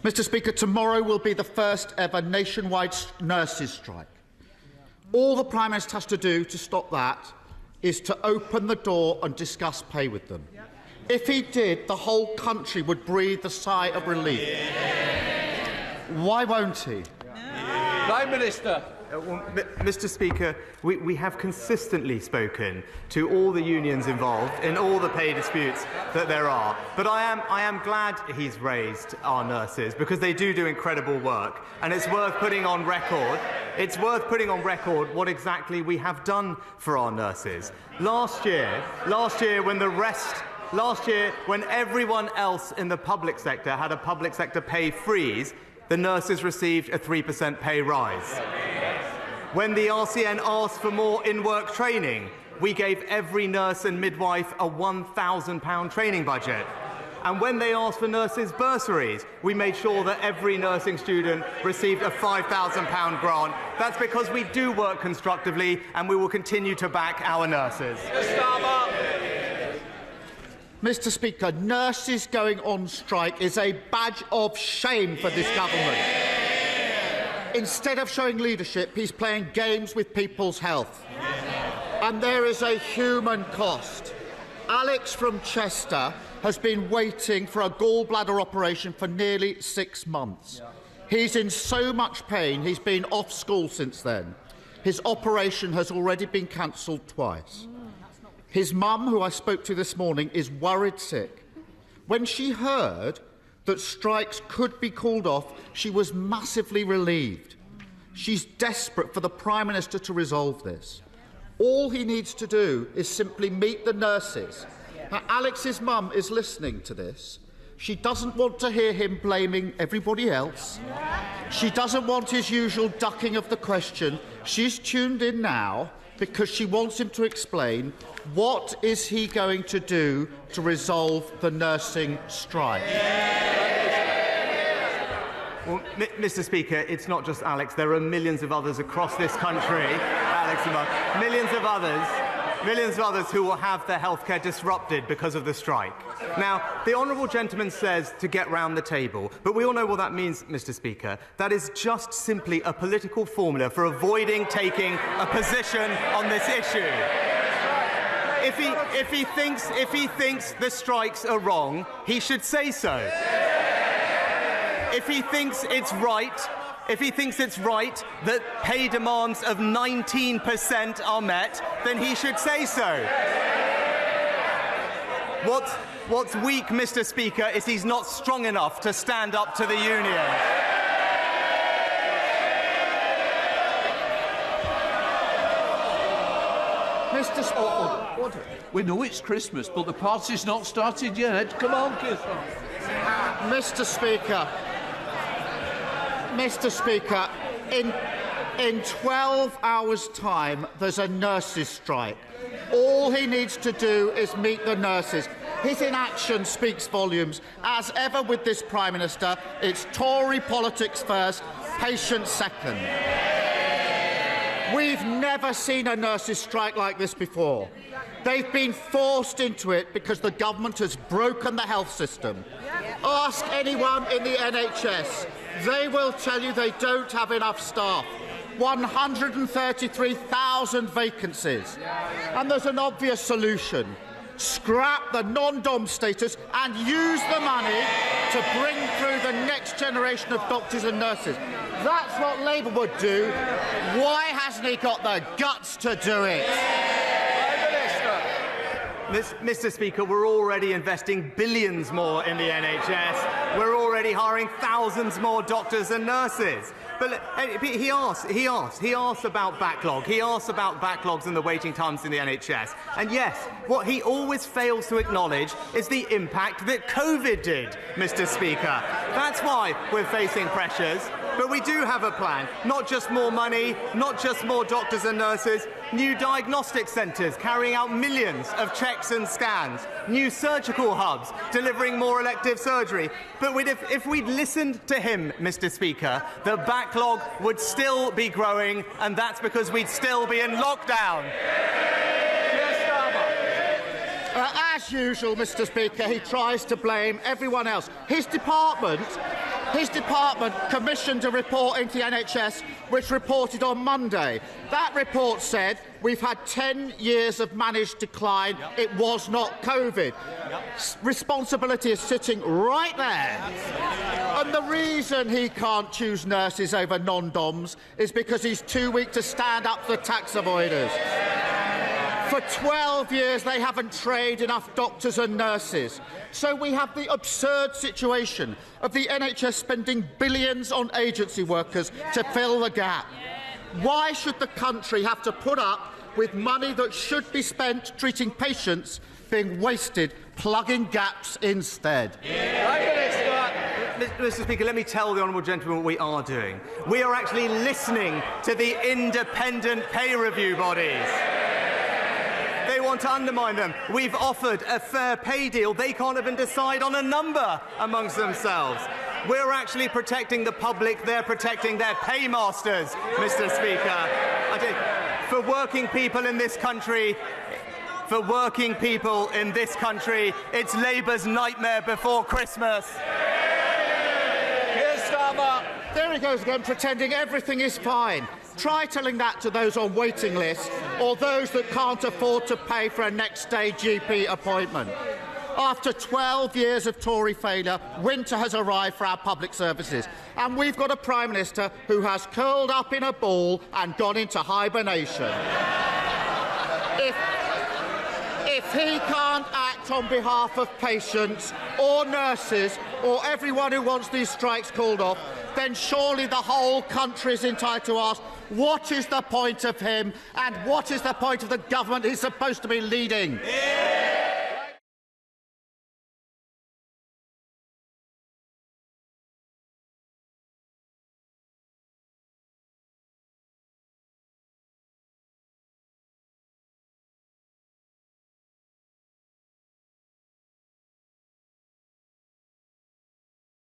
Mr. Speaker, tomorrow will be the first ever nationwide nurses' strike. All the Prime Minister has to do to stop that is to open the door and discuss pay with them. If he did, the whole country would breathe a sigh of relief. Why won't he? Prime Minister. Mr. Speaker, we have consistently spoken to all the unions involved in all the pay disputes that there are. But I am glad he's raised our nurses, because they do incredible work, and it's worth putting on record. It's worth putting on record what exactly we have done for our nurses. Last year, when everyone else in the public sector had a public sector pay freeze, the nurses received a 3% pay rise. When the RCN asked for more in-work training, we gave every nurse and midwife a £1,000 training budget. And when they asked for nurses' bursaries, we made sure that every nursing student received a £5,000 grant. That's because we do work constructively, and we will continue to back our nurses. Mr. Speaker, nurses going on strike is a badge of shame for this government. Instead of showing leadership, he's playing games with people's health. And there is a human cost. Alex from Chester has been waiting for a gallbladder operation for nearly 6 months. He's in so much pain, he's been off school since then. His operation has already been cancelled twice. His mum, who I spoke to this morning, is worried sick. When she heard that strikes could be called off, she was massively relieved. She's desperate for the Prime Minister to resolve this. All he needs to do is simply meet the nurses. Now, Alex's mum is listening to this. She doesn't want to hear him blaming everybody else. She doesn't want his usual ducking of the question. She's tuned in now because she wants him to explain what is he going to do to resolve the nursing strike. Well, Mr. Speaker, it's not just Alex. There are millions of others across this country, Alex and Mark, millions of others who will have their healthcare disrupted because of the strike. Now, the honourable gentleman says to get round the table, but we all know what that means, Mr. Speaker. That is just simply a political formula for avoiding taking a position on this issue. If he thinks the strikes are wrong, he should say so. If he thinks it's right that pay demands of 19% are met, then he should say so. What's weak, Mr. Speaker, is he's not strong enough to stand up to the union. Mr. Speaker, we know it's Christmas, but the party's not started yet. Come on, Keir Starmer. Mr. Speaker, in 12 hours' time, there's a nurses' strike. All he needs to do is meet the nurses. His inaction speaks volumes. As ever with this Prime Minister, it's Tory politics first, patience second. We've never seen a nurses' strike like this before. They've been forced into it because the government has broken the health system. Ask anyone in the NHS. They will tell you they don't have enough staff. 133,000 vacancies. And there's an obvious solution. Scrap the non-dom status and use the money to bring through the next generation of doctors and nurses. That's what Labour would do. Why hasn't he got the guts to do it? Mr. Speaker, we're already investing billions more in the NHS. We're already hiring thousands more doctors and nurses. But he asked about backlog. He asked about backlogs and the waiting times in the NHS. And yes, what he always fails to acknowledge is the impact that COVID did, Mr. Speaker. That's why we're facing pressures. But we do have a plan. Not just more money, not just more doctors and nurses, new diagnostic centres carrying out millions of checks and scans, new surgical hubs delivering more elective surgery. But if we'd listened to him, Mr. Speaker, the backlog would still be growing, and that's because we'd still be in lockdown. As usual, Mr. Speaker, he tries to blame everyone else. His department His department commissioned a report into the NHS which reported on Monday. That report said we've had 10 years of managed decline. Yep. It was not COVID. Yep. Responsibility is sitting right there. And the reason he can't choose nurses over non-doms is because he's too weak to stand up to the tax avoiders. For 12 years, they haven't trained enough doctors and nurses. So we have the absurd situation of the NHS spending billions on agency workers to fill the gap. Why should the country have to put up with money that should be spent treating patients being wasted plugging gaps instead? Mr. Speaker, let me tell the honourable gentleman what we are doing. We are actually listening to the independent pay review bodies. They want to undermine them. We've offered a fair pay deal. They can't even decide on a number amongst themselves. We're actually protecting the public. They're protecting their paymasters, Mr. Speaker. For working people in this country, it's Labour's nightmare before Christmas. Keir Starmer. There he goes again, pretending everything is fine. Try telling that to those on waiting lists or those that can't afford to pay for a next-day GP appointment. After 12 years of Tory failure, winter has arrived for our public services, and we've got a Prime Minister who has curled up in a ball and gone into hibernation. If he can't act on behalf of patients or nurses or everyone who wants these strikes called off, then surely the whole country is entitled to ask, what is the point of him and what is the point of the government he's supposed to be leading? Yeah.